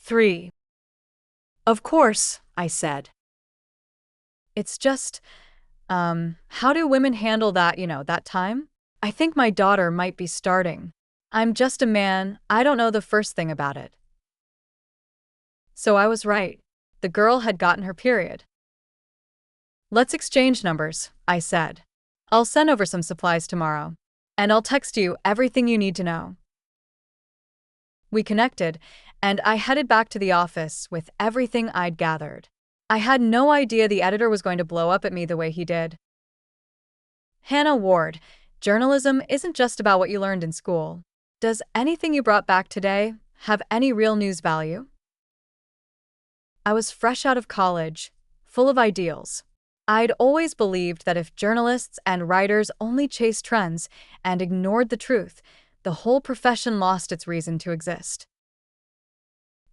3. Of course, I said. It's just, how do women handle that time? I think my daughter might be starting. I'm just a man, I don't know the first thing about it. So I was right. The girl had gotten her period. Let's exchange numbers, I said. I'll send over some supplies tomorrow, and I'll text you everything you need to know. We connected, and I headed back to the office with everything I'd gathered. I had no idea the editor was going to blow up at me the way he did. Hannah Ward, journalism isn't just about what you learned in school. Does anything you brought back today have any real news value? I was fresh out of college, full of ideals. I'd always believed that if journalists and writers only chased trends and ignored the truth, the whole profession lost its reason to exist.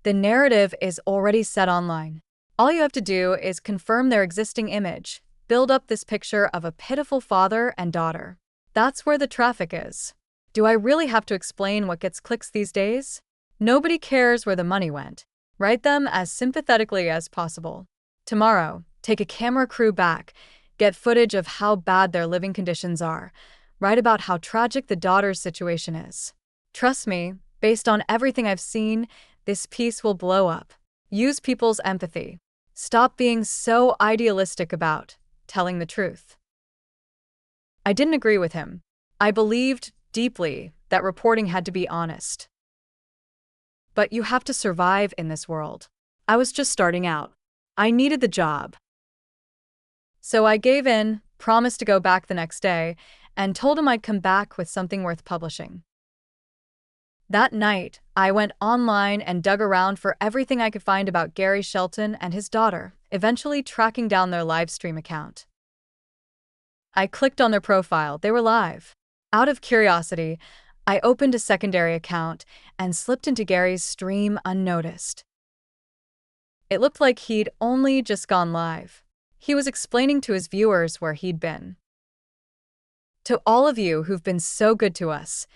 The narrative is already set online. All you have to do is confirm their existing image, build up this picture of a pitiful father and daughter. That's where the traffic is. Do I really have to explain what gets clicks these days? Nobody cares where the money went. Write them as sympathetically as possible. Tomorrow, take a camera crew back, get footage of how bad their living conditions are, write about how tragic the daughter's situation is. Trust me, based on everything I've seen, this piece will blow up. Use people's empathy. Stop being so idealistic about telling the truth. I didn't agree with him. I believed deeply that reporting had to be honest. But you have to survive in this world. I was just starting out. I needed the job. So I gave in, promised to go back the next day, and told him I'd come back with something worth publishing. That night, I went online and dug around for everything I could find about Gary Shelton and his daughter, eventually tracking down their livestream account. I clicked on their profile. They were live. Out of curiosity, I opened a secondary account and slipped into Gary's stream unnoticed. It looked like he'd only just gone live. He was explaining to his viewers where he'd been. To all of you who've been so good to us,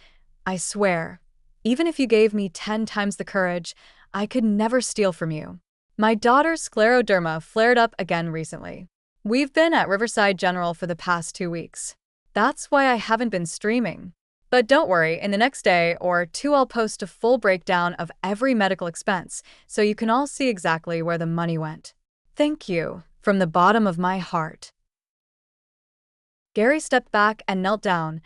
I swear, even if you gave me 10 times the courage, I could never steal from you. My daughter's scleroderma flared up again recently. We've been at Riverside General for the past 2 weeks. That's why I haven't been streaming. But don't worry, in the next day or two I'll post a full breakdown of every medical expense so you can all see exactly where the money went. Thank you, from the bottom of my heart. Gary stepped back and knelt down,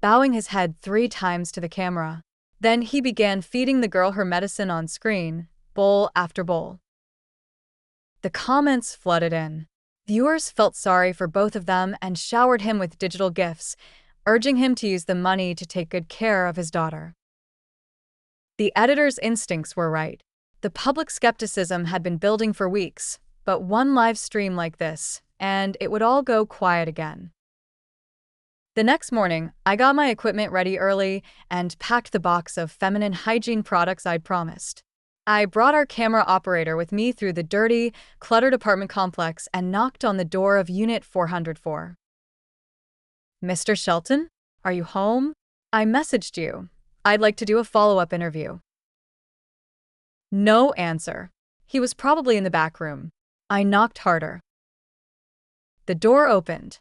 bowing his head 3 times to the camera. Then he began feeding the girl her medicine on screen, bowl after bowl. The comments flooded in. Viewers felt sorry for both of them and showered him with digital gifts, urging him to use the money to take good care of his daughter. The editor's instincts were right. The public skepticism had been building for weeks, but one live stream like this, and it would all go quiet again. The next morning, I got my equipment ready early and packed the box of feminine hygiene products I'd promised. I brought our camera operator with me through the dirty, cluttered apartment complex and knocked on the door of Unit 404. Mr. Shelton, are you home? I messaged you. I'd like to do a follow-up interview. No answer. He was probably in the back room. I knocked harder. The door opened.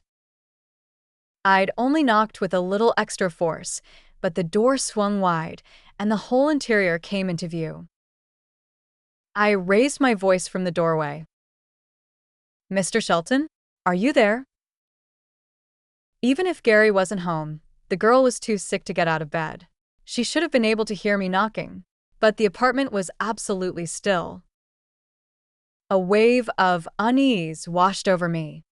I'd only knocked with a little extra force, but the door swung wide, and the whole interior came into view. I raised my voice from the doorway. Mr. Shelton, are you there? Even if Gary wasn't home, the girl was too sick to get out of bed. She should have been able to hear me knocking, but the apartment was absolutely still. A wave of unease washed over me.